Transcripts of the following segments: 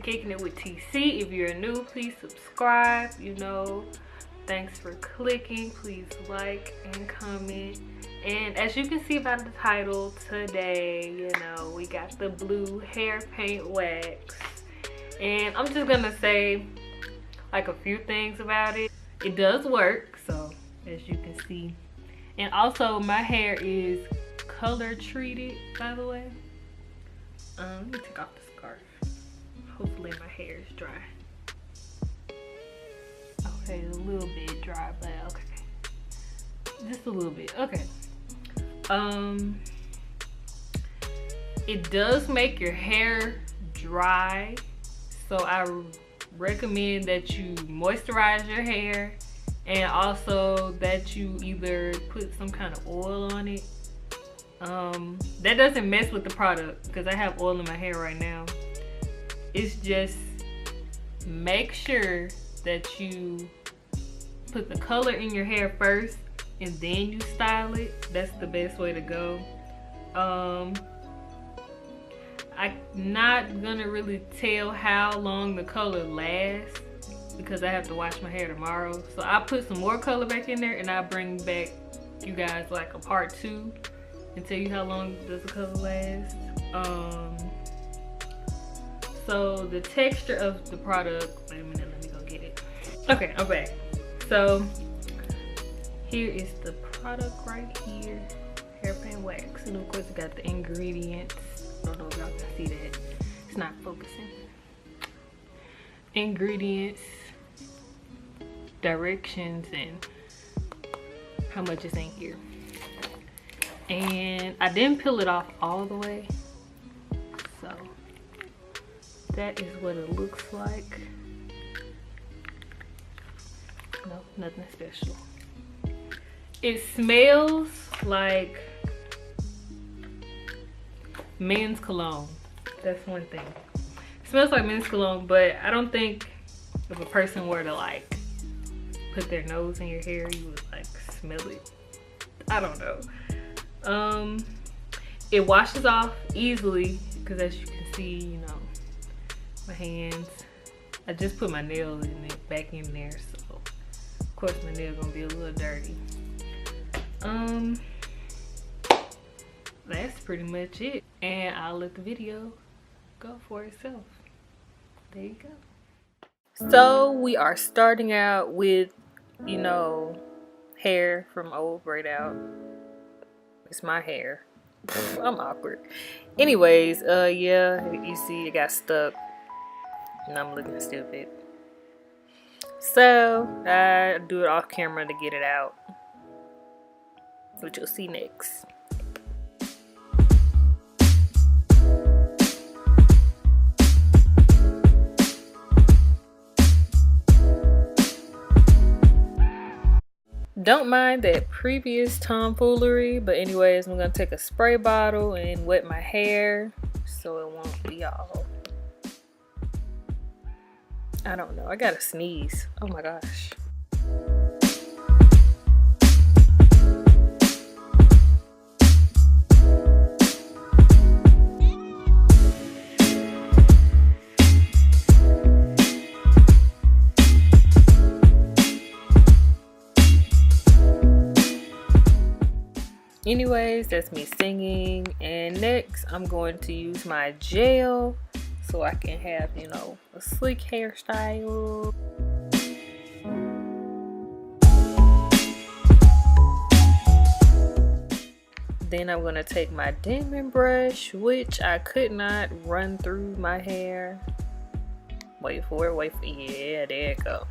Kicking It with TC. If you're new, please subscribe. Thanks for clicking. Please like and comment. And as you can see by the title, today, we got the blue hair paint wax. And I'm just gonna say like a few things about it. It does work, so as you can see. And also my hair is color treated, by the way. Let me take off the scarf. Hopefully my hair is dry. Okay, a little bit dry, but okay. Just a little bit, okay. It does make your hair dry, so I recommend that you moisturize your hair, and also that you either put some kind of oil on it. That doesn't mess with the product because I have oil in my hair right now. It's just make sure that you put the color in your hair first and then you style it. That's the best way to go. I'm not gonna really tell how long the color lasts because I have to wash my hair tomorrow. So I'll put some more color back in there and I'll bring back you guys like a part 2 and tell you how long does the color last. So the texture of the product, wait a minute, let me go get it. Okay, I'm back. So here is the product right here, hair paint wax. And of course it got the ingredients. I don't know if y'all can see that. It's not focusing. Ingredients, directions, and how much is in here. And I didn't peel it off all the way. So that is what it looks like. No, nothing special. It smells like men's cologne. That's one thing. It smells like men's cologne, but I don't think if a person were to like put their nose in your hair, you would like smell it. I don't know. It washes off easily because as you can see, my hands. I just put my nails in it, back in there, so of course my nails gonna be a little dirty. That's pretty much it, and I'll let the video go for itself. There you go. So we are starting out with hair from old braid out. It's my hair. I'm awkward. Anyways, yeah, you see it got stuck and I'm looking stupid. So I do it off camera to get it out, which you'll see next. Don't mind that previous tomfoolery, but anyways, I'm gonna take a spray bottle and wet my hair so it won't be all, I don't know, I gotta sneeze. Oh my gosh. Anyways, that's me singing, and next I'm going to use my gel so I can have, a slick hairstyle. Then I'm gonna take my diamond brush, which I could not run through my hair. Wait for it, yeah, there it go.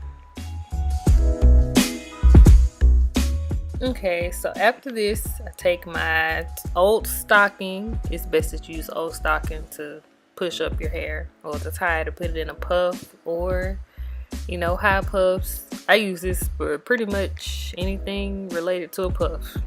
Okay, so after this, I take my old stocking. It's best that you use old stocking to push up your hair, or to tie it, to put it in a puff, or high puffs. I use this for pretty much anything related to a puff.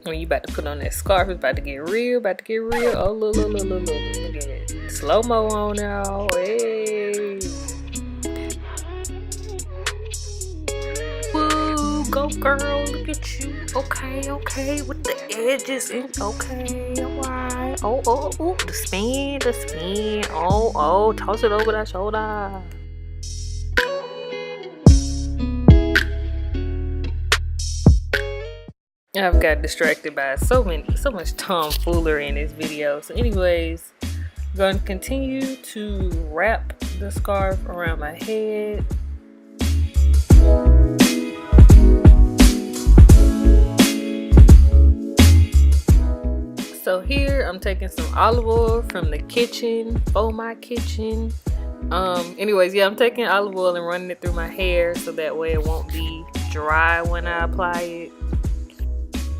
When you about to put on that scarf, it's about to get real, Oh, look at it. slow-mo on now. Hey. Woo, go girl, look at you. Okay, with the edges in. Okay, alright. Oh, the spin. Oh, toss it over that shoulder. I've got distracted by so much tomfoolery in this video. So anyways, I'm going to continue to wrap the scarf around my head. So here I'm taking some olive oil from the kitchen, for my kitchen. Anyways, yeah, I'm taking olive oil and running it through my hair so that way it won't be dry when I apply it.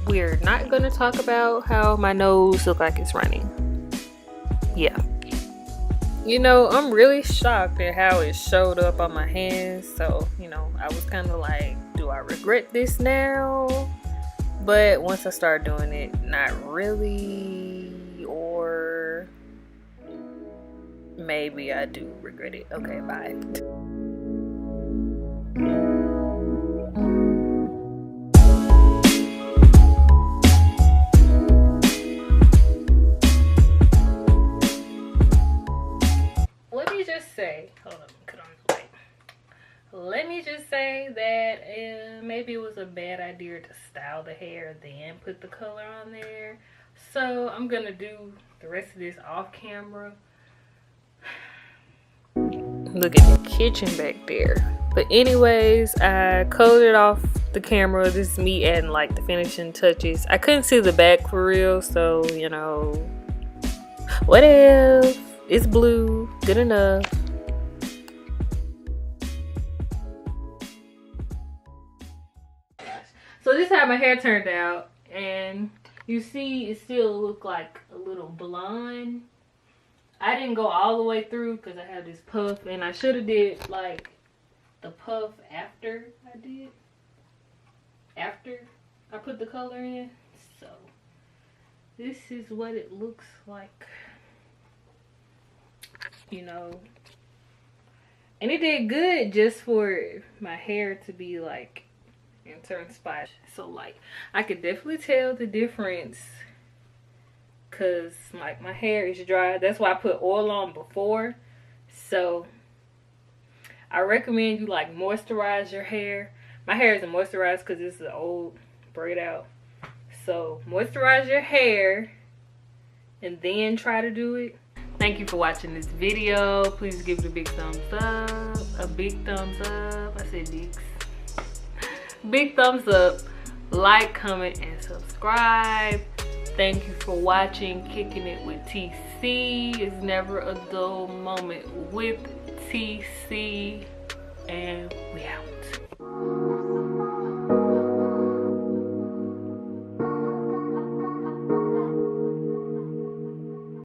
We're not gonna talk about how my nose looks like it's running. Yeah. You know, I'm really shocked at how it showed up on my hands. So, you know, I was kind of like, do I regret this now? But once I start doing it, not really. Or maybe I do regret it. Okay, bye. Let me just say that maybe it was a bad idea to style the hair then put the color on there. So I'm gonna do the rest of this off camera. Look at the kitchen back there. But anyways, I colored off the camera. This is me adding like the finishing touches. I couldn't see the back for real, so you know, what if it's blue, good enough. So this is how my hair turned out, and you see it still look like a little blonde. I didn't go all the way through because I have this puff, and I should have did like the puff after I put the color in. So this is what it looks like, you know, and it did good just for my hair to be like in certain spots. So like I could definitely tell the difference because like my hair is dry. That's why I put oil on before. So I recommend you like moisturize your hair. My hair isn't moisturized because this is an old braid out. So moisturize your hair and then try to do it. Thank you for watching this video. Please give it a big thumbs up. A big thumbs up. I said bigs. Big thumbs up, like, comment, and subscribe. Thank you for watching Kicking It with TC. It's never a dull moment with TC, and we out.